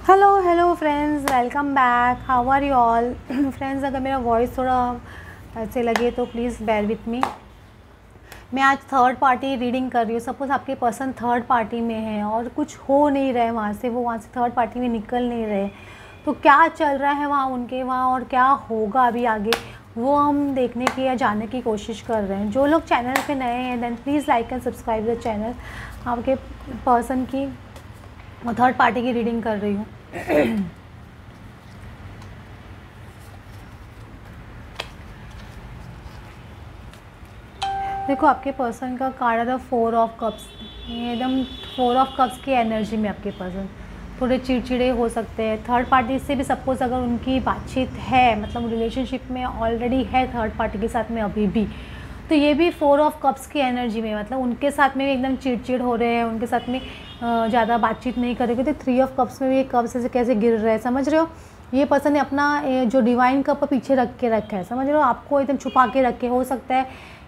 Hello hello friends, welcome back. How are you all friends. अगर मेरा voice थोड़ा ऐसे लगे तो प्लीज़ बेयर विथ मी। मैं आज थर्ड पार्टी रीडिंग कर रही हूँ। सपोज़ आपके पर्सन थर्ड पार्टी में है और कुछ हो नहीं रहा है वहाँ से, वो वहाँ से थर्ड पार्टी में निकल नहीं रहे, तो क्या चल रहा है वहाँ उनके वहाँ और क्या होगा अभी आगे, वो हम देखने की या जानने की कोशिश कर रहे हैं। जो लोग चैनल पे नए हैं then please like and subscribe the channel. आपके पर्सन की थर्ड पार्टी की रीडिंग कर रही हूँ। देखो, आपके पर्सन का कार्ड है द 4 ऑफ कप्स। ये एकदम 4 ऑफ कप्स की एनर्जी में आपके पर्सन थोड़े चिड़चिड़े हो सकते हैं। थर्ड पार्टी से भी सपोज अगर उनकी बातचीत है, मतलब रिलेशनशिप में ऑलरेडी है थर्ड पार्टी के साथ में अभी भी, तो ये भी 4 ऑफ कप्स की एनर्जी में, मतलब उनके साथ में भी एकदम चिड़चिड़ हो रहे हैं, उनके साथ में ज़्यादा बातचीत नहीं करेंगे। तो 3 ऑफ कप्स में भी कप्स ऐसे कैसे गिर रहे हैं, समझ रहे हो। ये पर्सन ने अपना जो डिवाइन कप पीछे रख के रखा है, समझ रहे हो, आपको एकदम छुपा के रखे। हो सकता है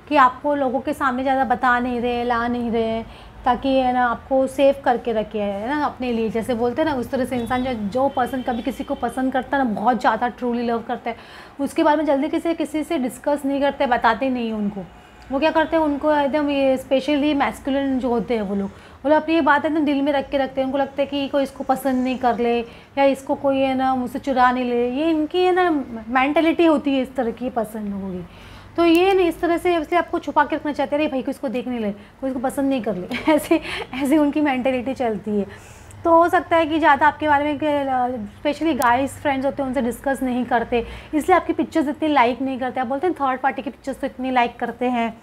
कि आपको लोगों के सामने ज़्यादा बता नहीं रहे, ला नहीं रहे, ताकि है ना आपको सेव करके रखे है ना अपने लिए। जैसे बोलते हैं ना, उस तरह से इंसान जो पर्सन कभी किसी को पसंद करता है ना, बहुत ज़्यादा ट्रूली लव करता है, उसके बारे में जल्दी किसी से डिस्कस नहीं करते, बताते नहीं उनको। वो क्या करते हैं, उनको एकदम ये स्पेशली मैस्कुलिन जो होते हैं वो लोग अपनी ये बात एकदम दिल में रख के रखते हैं। उनको लगता है कि कोई इसको पसंद नहीं कर ले या इसको कोई है ना मुझसे चुरा नहीं ले। ये इनकी है ना मेंटालिटी होती है, इस तरह की पसंद होगी। तो ये नहीं, इस तरह से इसलिए आपको छुपा के रखना चाहते हैं, अरे भाई को इसको देख नहीं ले, कोई इसको पसंद नहीं कर ले ऐसे ऐसे उनकी मेंटालिटी चलती है। तो हो सकता है कि ज़्यादा आपके बारे में स्पेशली गाइस फ्रेंड्स होते हैं उनसे डिस्कस नहीं करते, इसलिए आपकी पिक्चर्स इतनी लाइक नहीं करते। आप बोलते हैं थर्ड पार्टी की पिक्चर्स तो इतनी लाइक करते हैं,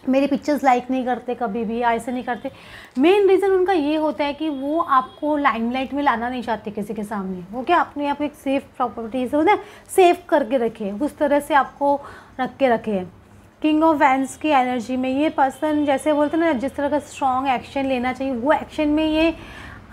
मेरी पिक्चर्स लाइक नहीं करते, कभी भी ऐसे नहीं करते। मेन रीज़न उनका ये होता है कि वो आपको लाइमलाइट में लाना नहीं चाहते किसी के सामने। वो क्या अपने आप एक सेफ प्रॉपर्टीज होता है, सेफ करके रखे, उस तरह से आपको रख के रखे। किंग ऑफ वैंड्स की एनर्जी में ये पर्सन, जैसे बोलते हैं ना, जिस तरह का स्ट्रॉन्ग एक्शन लेना चाहिए वो एक्शन में ये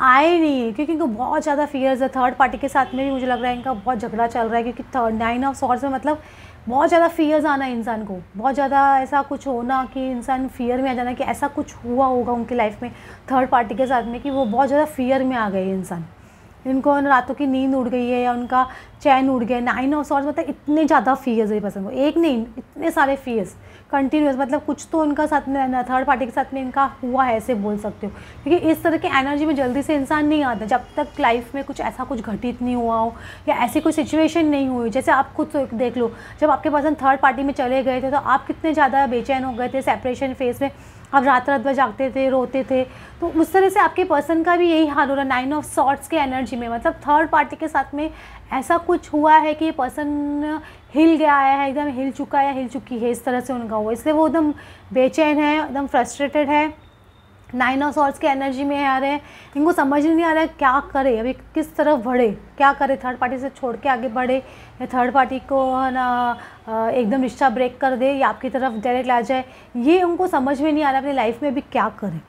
आए नहीं है, क्योंकि इनको बहुत ज़्यादा फियर्स है। थर्ड पार्टी के साथ में भी मुझे लग रहा है इनका बहुत झगड़ा चल रहा है, क्योंकि 9 ऑफ सॉर्ड्स में मतलब बहुत ज़्यादा फियर्स आना इंसान को, बहुत ज़्यादा ऐसा कुछ होना कि इंसान फियर में आ जाना कि ऐसा कुछ हुआ होगा उनकी लाइफ में थर्ड पार्टी के साथ में, कि वो बहुत ज़्यादा फियर में आ गए इंसान। इनको रातों की नींद उड़ गई है या उनका चैन उड़ गया। 9 ऑफ सॉर्ड्स मतलब इतने ज़्यादा फियर्स है पसंद को, एक नहीं इतने सारे फियर्स कंटिन्यूस, मतलब कुछ तो उनका साथ में थर्ड पार्टी के साथ में इनका हुआ है, ऐसे बोल सकते हो। क्योंकि इस तरह की एनर्जी में जल्दी से इंसान नहीं आता जब तक लाइफ में कुछ ऐसा कुछ घटित नहीं हुआ हो या ऐसी कोई सिचुएशन नहीं हुई। जैसे आप खुद तो देख लो, जब आपके पर्सन थर्ड पार्टी में चले गए थे तो आप कितने ज़्यादा बेचैन हो गए थे सेपरेशन फेज में, आप रात रात भर जागते थे, रोते थे। तो उस तरह से आपके पर्सन का भी यही हाल हो रहा है 9 ऑफ सॉर्ड्स के एनर्जी में। मतलब थर्ड पार्टी के साथ में ऐसा कुछ हुआ है कि ये पर्सन हिल गया है, एकदम हिल चुका है, हिल चुकी है, इस तरह से उनका हुआ, इसलिए वो एकदम बेचैन है, एकदम फ्रस्ट्रेटेड है। 9 ऑफ सॉर्ड्स के एनर्जी में आ रहे हैं, इनको समझ नहीं आ रहा है क्या करे, अभी किस तरफ बढ़े, क्या करे, थर्ड पार्टी से छोड़ के आगे बढ़े या थर्ड पार्टी को है ना एकदम रिश्ता ब्रेक कर दे या आपकी तरफ डायरेक्ट ला जाए, ये उनको समझ में नहीं आ रहा अपनी लाइफ में अभी क्या करें।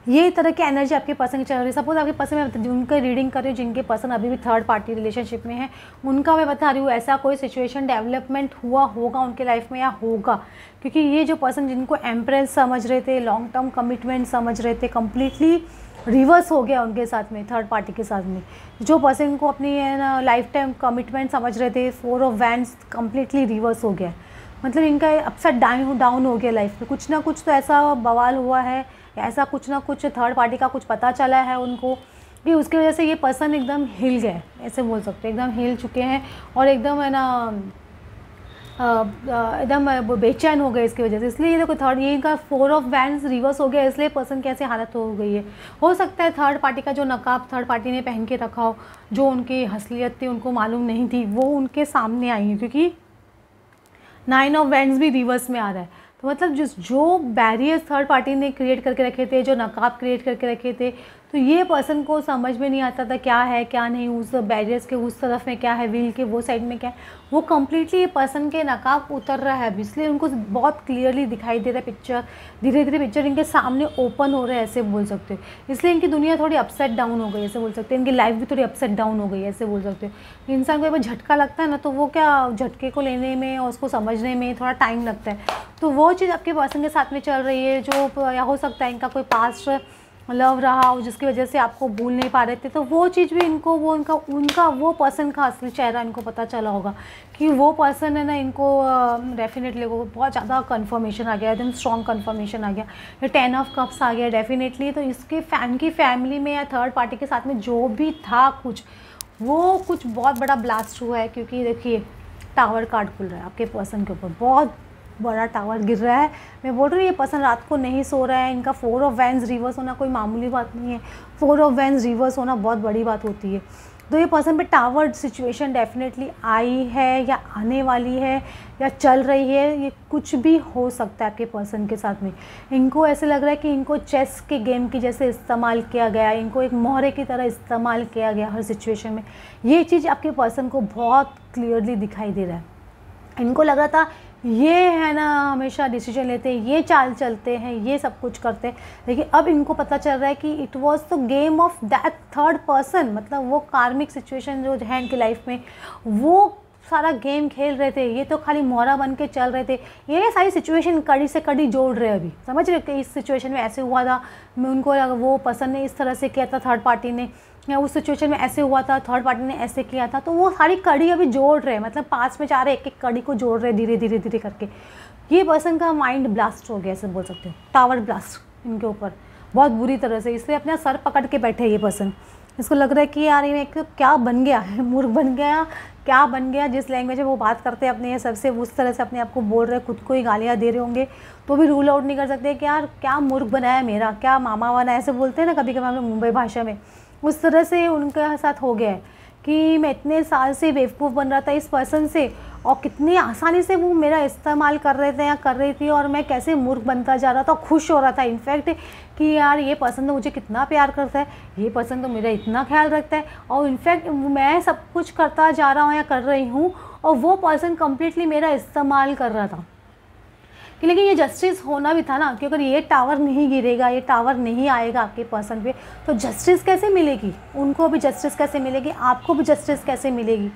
ये तरह की एनर्जी आपके पर्सन की चल रही है। सपोज आपके पर्सन में उनका रीडिंग कर रही हूँ, जिनके पर्सन अभी भी थर्ड पार्टी रिलेशनशिप में है, उनका मैं बता रही हूँ ऐसा कोई सिचुएशन डेवलपमेंट हुआ होगा उनके लाइफ में या होगा। क्योंकि ये जो पर्सन जिनको एम्प्रेस समझ रहे थे, लॉन्ग टर्म कमिटमेंट समझ रहे थे, कम्प्लीटली रिवर्स हो गया उनके साथ में थर्ड पार्टी के साथ में। जो पर्सन को अपनी लाइफ टाइम कमिटमेंट समझ रहे थे, 4 ऑफ वैंड्स कम्प्लीटली रिवर्स हो गया। मतलब इनका अपसेट डाउन हो गया लाइफ में, कुछ ना कुछ तो ऐसा बवाल हुआ है, ऐसा कुछ ना कुछ थर्ड पार्टी का कुछ पता चला है उनको कि उसकी वजह से ये पर्सन एकदम हिल गए, ऐसे बोल सकते हैं, एकदम हिल चुके हैं और एकदम है ना एकदम बेचैन हो गए इसकी वजह से। इसलिए ये देखो थर्ड, ये इनका 4 ऑफ वैंड्स रिवर्स हो गया, इसलिए पर्सन की ऐसी हालत हो गई है। हो सकता है थर्ड पार्टी का जो नकाब थर्ड पार्टी ने पहन के रखा हो, जो उनकी असलियत थी उनको मालूम नहीं थी, वो उनके सामने आई है, क्योंकि 9 ऑफ वैंड्स भी रिवर्स में आ रहा है। तो मतलब जो बैरियर्स थर्ड पार्टी ने क्रिएट करके रखे थे, जो नकाब क्रिएट करके रखे थे, तो ये पर्सन को समझ में नहीं आता था क्या है क्या नहीं, उस बैरियर्स के उस तरफ में क्या है, व्हील के वो साइड में क्या है, वो कम्प्लीटली ये पर्सन के नकाब उतर रहा है अभी, इसलिए उनको बहुत क्लियरली दिखाई दे रहा है पिक्चर, धीरे धीरे पिक्चर इनके सामने ओपन हो रहा है, ऐसे बोल सकते हो। इसलिए इनकी दुनिया थोड़ी अपसेट डाउन हो गई, ऐसे बोल सकते हैं, इनकी लाइफ भी थोड़ी अपसेट डाउन हो गई, ऐसे बोल सकते हो। इंसान को एक बार झटका लगता है ना, तो वो क्या झटके को लेने में और उसको समझने में थोड़ा टाइम लगता है। तो वो चीज़ आपके पर्सन के साथ में चल रही है, जो या हो सकता है इनका कोई पास्ट लव रहा हो जिसकी वजह से आपको भूल नहीं पा रहे थे, तो वो चीज़ भी इनको वो उनका वो पर्सन का असली चेहरा इनको पता चला होगा कि वो पर्सन है ना, इनको डेफिनेटली वो बहुत ज़्यादा कन्फर्मेशन आ गया, एकदम स्ट्रॉन्ग कन्फर्मेशन आ गया, ये 10 ऑफ कप्स आ गया डेफिनेटली। तो इसके फैन की फैमिली में या थर्ड पार्टी के साथ में जो भी था कुछ, वो कुछ बहुत बड़ा ब्लास्ट हुआ है, क्योंकि देखिए टावर कार्ड खुल रहा है आपके पर्सन के ऊपर, बहुत बड़ा टावर गिर रहा है। मैं बोल रही हूँ ये पर्सन रात को नहीं सो रहा है, इनका 4 ऑफ वैंड्स रिवर्स होना कोई मामूली बात नहीं है, 4 ऑफ वैंड्स रिवर्स होना बहुत बड़ी बात होती है। तो ये पर्सन पे टावर सिचुएशन डेफिनेटली आई है या आने वाली है या चल रही है, ये कुछ भी हो सकता है आपके पर्सन के साथ में। इनको ऐसे लग रहा है कि इनको चेस के गेम की जैसे इस्तेमाल किया गया, इनको एक मोहरे की तरह इस्तेमाल किया गया हर सिचुएशन में। ये चीज़ आपके पर्सन को बहुत क्लियरली दिखाई दे रहा है। इनको लग रहा था ये है ना हमेशा डिसीजन लेते हैं, ये चाल चलते हैं, ये सब कुछ करते हैं, लेकिन अब इनको पता चल रहा है कि it was the game of that third person, मतलब वो कार्मिक सिचुएशन जो है इनकी लाइफ में, वो सारा गेम खेल रहे थे, ये तो खाली मोहरा बन के चल रहे थे। ये सारी सिचुएशन कड़ी से कड़ी जोड़ रहे हैं अभी, समझ रहे हो कि इस सिचुएशन में ऐसे हुआ था, मैं उनको वो पर्सन ने इस तरह से किया था थर्ड पार्टी ने, या उस सिचुएशन में ऐसे हुआ था थर्ड पार्टी ने ऐसे किया था, तो वो सारी कड़ी अभी जोड़ रहे हैं, मतलब पास में जा रहे एक एक कड़ी को जोड़ रहे हैं धीरे धीरे धीरे करके। ये पर्सन का माइंड ब्लास्ट हो गया ऐसे बोल सकते हो, टावर ब्लास्ट इनके ऊपर बहुत बुरी तरह से, इसलिए अपना सर पकड़ के बैठे ये पर्सन। इसको लग रहा है कि यार ये क्या बन गया है, मूर्ख बन गया, क्या बन गया। जिस लैंग्वेज में वो बात करते हैं अपने सबसे, उस तरह से अपने आप को बोल रहे हैं, खुद को ही गालियाँ दे रहे होंगे, तो भी रूल आउट नहीं कर सकते कि यार क्या मूर्ख बनाया मेरा, क्या मामा बना, ऐसे बोलते हैं ना कभी कभी हम लोग मुंबई भाषा में, उस तरह से उनके साथ हो गया है कि मैं इतने साल से बेवकूफ़ बन रहा था इस पर्सन से, और कितनी आसानी से वो मेरा इस्तेमाल कर रहे थे या कर रही थी, और मैं कैसे मूर्ख बनता जा रहा था, खुश हो रहा था इनफैक्ट कि यार ये पर्सन तो मुझे कितना प्यार करता है, ये पर्सन तो मेरा इतना ख्याल रखता है, और इनफैक्ट मैं सब कुछ करता जा रहा हूँ या कर रही हूँ, और वो पर्सन कम्प्लीटली मेरा इस्तेमाल कर रहा था। लेकिन ये जस्टिस होना भी था ना, कि अगर ये टावर नहीं गिरेगा, ये टावर नहीं आएगा आपके पर्सन पे, तो जस्टिस कैसे मिलेगी, उनको भी जस्टिस कैसे मिलेगी, आपको भी जस्टिस कैसे मिलेगी।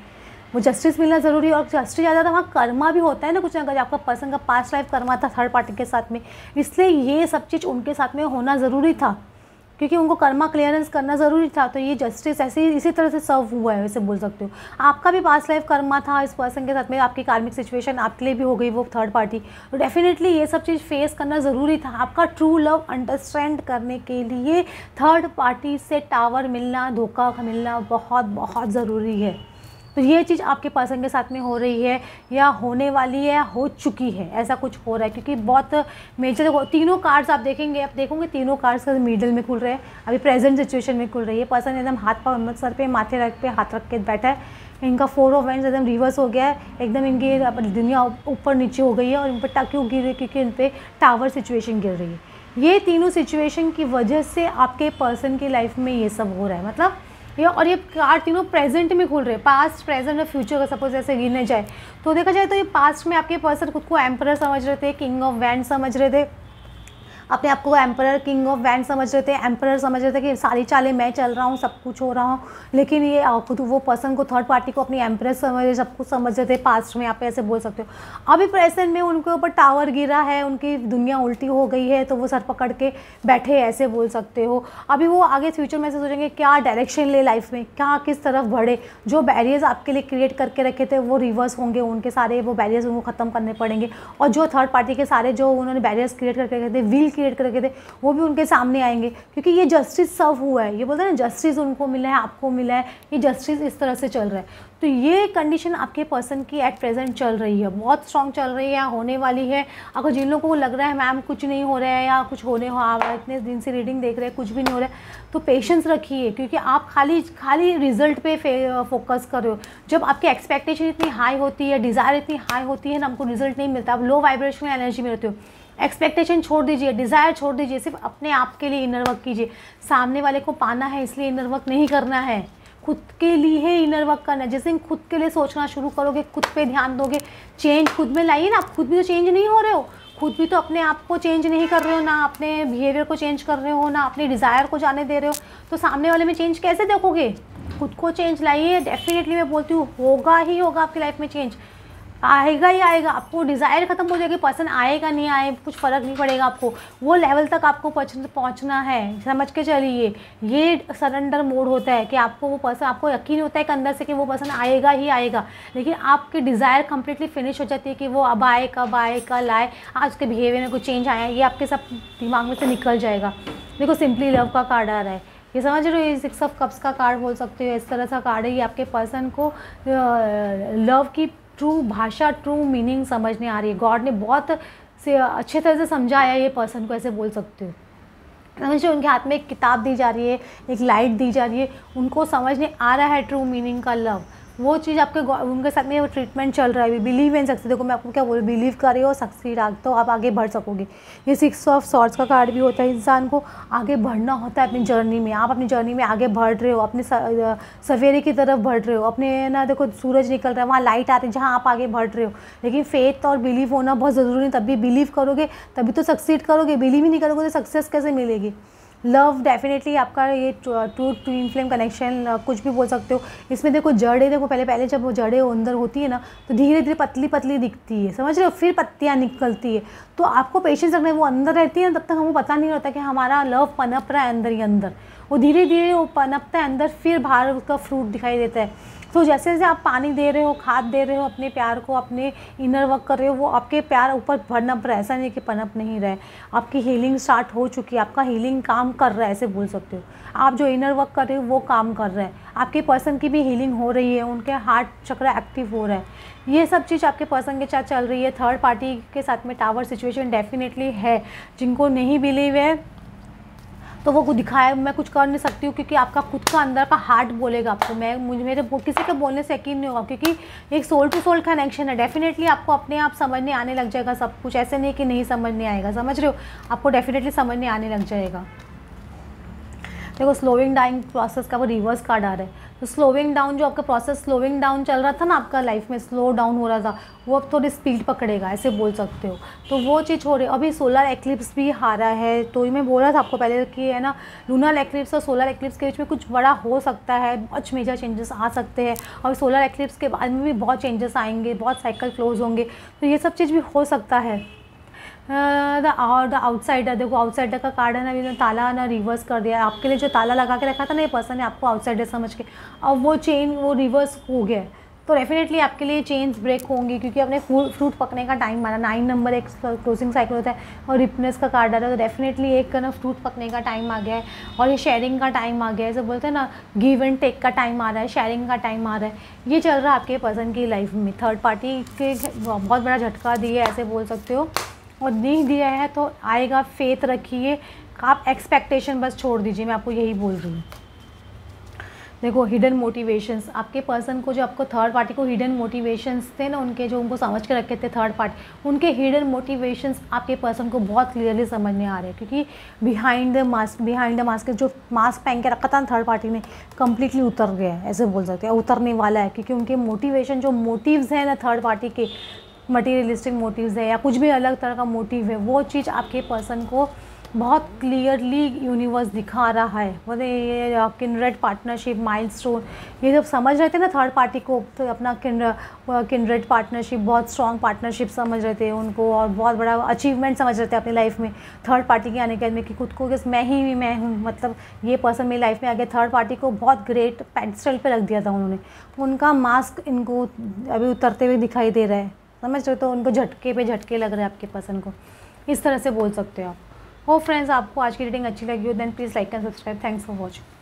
वो जस्टिस मिलना ज़रूरी है, और जस्टिस ज़्यादा था वहाँ कर्मा भी होता है ना कुछ ना कुछ, आपका पर्सन का पास्ट लाइफ कर्मा था थर्ड पार्टी के साथ में, इसलिए ये सब चीज़ उनके साथ में होना ज़रूरी था, क्योंकि उनको कर्मा क्लियरेंस करना ज़रूरी था। तो ये जस्टिस ऐसे इसी तरह से सर्व हुआ है, वैसे बोल सकते हो। आपका भी पास्ट लाइफ कर्मा था इस पर्सन के साथ में, आपकी कार्मिक सिचुएशन आपके लिए भी हो गई वो थर्ड पार्टी, तो डेफिनेटली ये सब चीज़ फेस करना ज़रूरी था। आपका ट्रू लव अंडरस्टैंड करने के लिए थर्ड पार्टी से टावर मिलना, धोखा मिलना बहुत बहुत ज़रूरी है। तो ये चीज़ आपके पर्सन के साथ में हो रही है या होने वाली है, हो चुकी है, ऐसा कुछ हो रहा है, क्योंकि बहुत मेजर तीनों कार्ड्स आप देखेंगे, आप देखोगे तीनों कार्ड्स मिडिल में खुल रहे हैं, अभी प्रेजेंट सिचुएशन में खुल रही है। पर्सन एकदम हाथ पाँव सर पे माथे रख पे हाथ रख के बैठा है, इनका 4 ऑफ वैंड्स एकदम रिवर्स हो गया है, एकदम इनकी दुनिया ऊपर नीचे हो गई है, और इन पर क्यों गिर रही है, क्योंकि इन पर टावर सिचुएशन गिर रही है। ये तीनों सिचुएशन की वजह से आपके पर्सन की लाइफ में ये सब हो रहा है, मतलब और ये कार्ड तीनों प्रेजेंट में खुल रहे हैं, पास्ट प्रेजेंट और फ्यूचर का सपोज ऐसे गिने जाए तो देखा जाए तो ये पास्ट में आपके पर्सन खुद को एम्परर समझ रहे थे, किंग ऑफ वैंड समझ रहे थे, अपने आप को एम्परर किंग ऑफ वैंड समझ रहे थे, एम्परर समझ रहे थे कि सारी चालें मैं चल रहा हूँ, सब कुछ हो रहा हूँ। लेकिन ये खुद वो पर्सन को थर्ड पार्टी को अपनी एम्प्रेस समझ, सब कुछ समझ रहे थे पास्ट में, आप ऐसे बोल सकते हो। अभी प्रेजेंट में उनके ऊपर टावर गिरा है, उनकी दुनिया उल्टी हो गई है, तो वो सर पकड़ के बैठे ऐसे बोल सकते हो। अभी वो आगे फ्यूचर में से सोचेंगे क्या डायरेक्शन ले लाइफ में, क्या किस तरफ बढ़े, जो बैरियर्स आपके लिए क्रिएट करके रखे थे वो रिवर्स होंगे, उनके सारे वो बैरियर्स उनको ख़त्म करने पड़ेंगे, और जो थर्ड पार्टी के सारे जो उन्होंने बैरियर्स क्रिएट करके रखे थे, व्हील क्रिएट करके थे, वो भी उनके सामने आएंगे, क्योंकि ये जस्टिस सर्व हुआ है। ये बोलते हैं ना जस्टिस उनको मिला है, आपको मिला है, ये जस्टिस इस तरह से चल रहा है। तो ये कंडीशन आपके पर्सन की एट प्रेजेंट चल रही है, बहुत स्ट्रॉन्ग चल रही है या होने वाली है। अगर जिन लोगों को लग रहा है मैम कुछ नहीं हो रहा है या कुछ होने इतने दिन से रीडिंग देख रहे हैं कुछ भी नहीं हो रहा है, तो पेशेंस रखिए, क्योंकि आप खाली रिजल्ट पे फोकस कर रहे हो। जब आपकी एक्सपेक्टेशन इतनी हाई होती है, डिज़ायर इतनी हाई होती है ना, हमको रिजल्ट नहीं मिलता, आप लो वाइब्रेशनल एनर्जी में रहते हो। एक्सपेक्टेशन छोड़ दीजिए, डिज़ायर छोड़ दीजिए, सिर्फ अपने आप के लिए इनर वर्क कीजिए। सामने वाले को पाना है इसलिए इनर वर्क नहीं करना है, खुद के लिए इनर वर्क करना है। जैसे खुद के लिए सोचना शुरू करोगे, खुद पे ध्यान दोगे, चेंज खुद में लाइए ना। आप खुद भी तो चेंज नहीं हो रहे हो, खुद भी तो अपने आप को चेंज नहीं कर रहे हो, ना अपने बिहेवियर को चेंज कर रहे हो, ना अपने डिज़ायर को जाने दे रहे हो, तो सामने वाले में चेंज कैसे देखोगे। खुद को चेंज लाइए, डेफिनेटली मैं बोलती हूँ होगा ही होगा आपकी लाइफ में चेंज। आएगा ही आएगा। आपको डिज़ायर ख़त्म हो जाएगी, पर्सन आएगा नहीं आए कुछ फ़र्क नहीं पड़ेगा, आपको वो लेवल तक आपको पहुंचना है। समझ के चलिए, ये सरेंडर मोड होता है कि आपको वो पर्सन, आपको यकीन होता है कि अंदर से कि वो पर्सन आएगा ही आएगा, लेकिन आपकी डिज़ायर कंप्लीटली फिनिश हो जाती है कि वो अब आए, कब आए, कल आए, आज उसके बिहेवियर में कुछ चेंज आया, ये आपके सब दिमाग में से निकल जाएगा। देखो सिंपली लव का कार्ड आ रहा है, ये समझ रहे हो, ये 6 ऑफ कप्स का कार्ड बोल सकते हो, इस तरह सा कार्ड है। ये आपके पर्सन को लव की ट्रू भाषा, ट्रू मीनिंग समझने आ रही है। गॉड ने बहुत से अच्छे तरह से समझाया ये पर्सन को, ऐसे बोल सकते हो। समझिए उनके हाथ में एक किताब दी जा रही है, एक लाइट दी जा रही है, उनको समझने आ रहा है ट्रू मीनिंग का लव। वो चीज़ आपके उनके साथ में वो ट्रीटमेंट चल रहा है। बिलीव इन सक्सेस, देखो मैं आपको क्या बोल, बिलीव कर रही हो, सक्सीड तो आप आगे बढ़ सकोगे। ये 6 ऑफ सॉर्ड्स का कार्ड भी होता है, इंसान को आगे बढ़ना होता है अपनी जर्नी में। आप अपनी जर्नी में आगे बढ़ रहे हो, अपने सवेरे की तरफ बढ़ रहे हो, अपने ना देखो सूरज निकल रहा है, वहाँ लाइट आ रही है जहाँ आप आगे बढ़ रहे हो। लेकिन फेथ और बिलीव होना बहुत ज़रूरी है, तभी बिलीव करोगे तभी तो सक्सीड करोगे। बिलीव ही नहीं करोगे तो सक्सेस कैसे मिलेगी। लव डेफिनेटली आपका ये ट्विन फ्लेम कनेक्शन कुछ भी बोल सकते हो। इसमें देखो जड़ें, देखो पहले जब वो जड़ें अंदर होती है ना तो धीरे धीरे पतली पतली दिखती है, समझ रहे हो, फिर पत्तियाँ निकलती है। तो आपको पेशेंस रखना है, वो अंदर रहती है तब तक हमको पता नहीं होता कि हमारा लव पनप रहा है अंदर ही अंदर। वो धीरे धीरे वो पनपता है अंदर, फिर बाहर उसका फ्रूट दिखाई देता है। तो जैसे जैसे आप पानी दे रहे हो, खाद दे रहे हो अपने प्यार को, अपने इनर वर्क कर रहे हो, वो आपके प्यार ऊपर पनप रहा है, ऐसा नहीं कि पनप नहीं रहा है। आपकी हीलिंग स्टार्ट हो चुकी है, आपका हीलिंग काम कर रहा है, ऐसे बोल सकते हो। आप जो इनर वर्क कर रहे हो वो काम कर रहा है, आपके पर्सन की भी हीलिंग हो रही है, उनके हार्ट चक्र एक्टिव हो रहा है। ये सब चीज़ आपके पर्सन के साथ चल रही है। थर्ड पार्टी के साथ में टावर सिचुएशन डेफिनेटली है। जिनको नहीं बिलीव है तो वो दिखाया, मैं कुछ कर नहीं सकती हूँ, क्योंकि आपका खुद का अंदर का हार्ट बोलेगा आपको। मेरे किसी के बोलने से यकीन नहीं होगा, क्योंकि एक सोल टू सोल कनेक्शन है। डेफिनेटली आपको अपने आप समझने आने लग जाएगा सब कुछ, ऐसे नहीं कि नहीं समझने आएगा, समझ रहे हो, आपको डेफिनेटली समझने आने लग जाएगा। देखो स्लोइंग डाउन प्रोसेस का वो रिवर्स कार्ड आ रहा है। तो स्लोइंग डाउन, जो आपका प्रोसेस स्लोइंग डाउन चल रहा था ना आपका लाइफ में, स्लो डाउन हो रहा था, वो अब थोड़ी स्पीड पकड़ेगा, ऐसे बोल सकते हो। तो वो चीज़ हो रही है। अभी सोलर एक्लिप्स भी हारा है, तो मैं बोल रहा था आपको पहले कि है ना, लूनर एक्लिप्स और सोलर एक्लिप्स के बीच में कुछ बड़ा हो सकता है, बहुत मेजर चेंजेस आ सकते हैं। और सोलर एक्लिप्स के बाद में भी बहुत चेंजेस आएंगे, बहुत साइकिल क्लोज होंगे, तो ये सब चीज़ भी हो सकता है। द आउटसाइडर, देखो आउटसाइडर का कार्ड है ना, अभी ताला ना रिवर्स कर दिया है। आपके लिए जो ताला लगा के रखा था ना ये पर्सन ने आपको आउटसाइडर समझ के, अब वो चेन वो रिवर्स हो गया है। तो डेफिनेटली आपके लिए चेन्स ब्रेक होंगी, क्योंकि अपने फ्रूट पकने का टाइम माना। 9 नंबर एक क्लोजिंग साइकिल होता है और रिपनेस का कार्ड आ रहा है, तो डेफिनेटली एक ना फ्रूट पकने का टाइम आ गया है और ये शेयरिंग का टाइम आ गया है। जैसे बोलते हैं ना, गिव एंड टेक का टाइम आ रहा है, शेयरिंग का टाइम आ रहा है। ये चल रहा है आपके पर्सन की लाइफ में। थर्ड पार्टी के बहुत बड़ा झटका दिए, ऐसे बोल सकते हो, और नहीं दिया है तो आएगा। फेथ रखिए, आप एक्सपेक्टेशन बस छोड़ दीजिए, मैं आपको यही बोल रही हूँ। देखो हिडन मोटिवेशंस, आपके पर्सन को जो आपको थर्ड पार्टी को हिडन मोटिवेशंस थे ना उनके, जो उनको समझ के रखे थे थर्ड पार्टी, उनके हिडन मोटिवेशंस आपके पर्सन को बहुत क्लियरली समझने आ रहे हैं। क्योंकि बिहाइंड द मास्क जो मास्क पहन के रखा था ना थर्ड पार्टी ने, कम्प्लीटली उतर गया है, ऐसे बोल सकते हैं, उतरने वाला है। क्योंकि उनके मोटिवेशन, जो मोटिव्स हैं ना थर्ड पार्टी के, मटीरियलिस्टिक मोटिव्स है या कुछ भी अलग तरह का मोटिव है, वो चीज़ आपके पर्सन को बहुत क्लियरली यूनिवर्स दिखा रहा है। बोले ये किंड्रेड पार्टनरशिप, माइलस्टोन, ये जब समझ रहे थे ना थर्ड पार्टी को, तो अपना किंड्रेड पार्टनरशिप, बहुत स्ट्रॉन्ग पार्टनरशिप समझ रहे थे उनको, और बहुत बड़ा अचीवमेंट समझ रहे थे अपनी लाइफ में थर्ड पार्टी के आने के बाद में, कि खुद को कि मैं हूँ, मतलब ये पर्सन मेरी लाइफ में आ गया। थर्ड पार्टी को बहुत ग्रेट पेडेस्टल पे रख दिया था उन्होंने, उनका मास्क इनको अभी उतरते हुए दिखाई दे रहा है, समझ रहे हो। तो उनको झटके पे झटके लग रहे हैं आपके पर्सन को, इस तरह से बोल सकते हो आप। हो फ्रेंड्स, आपको आज की रीडिंग अच्छी लगी हो then please like and subscribe. Thanks for watching.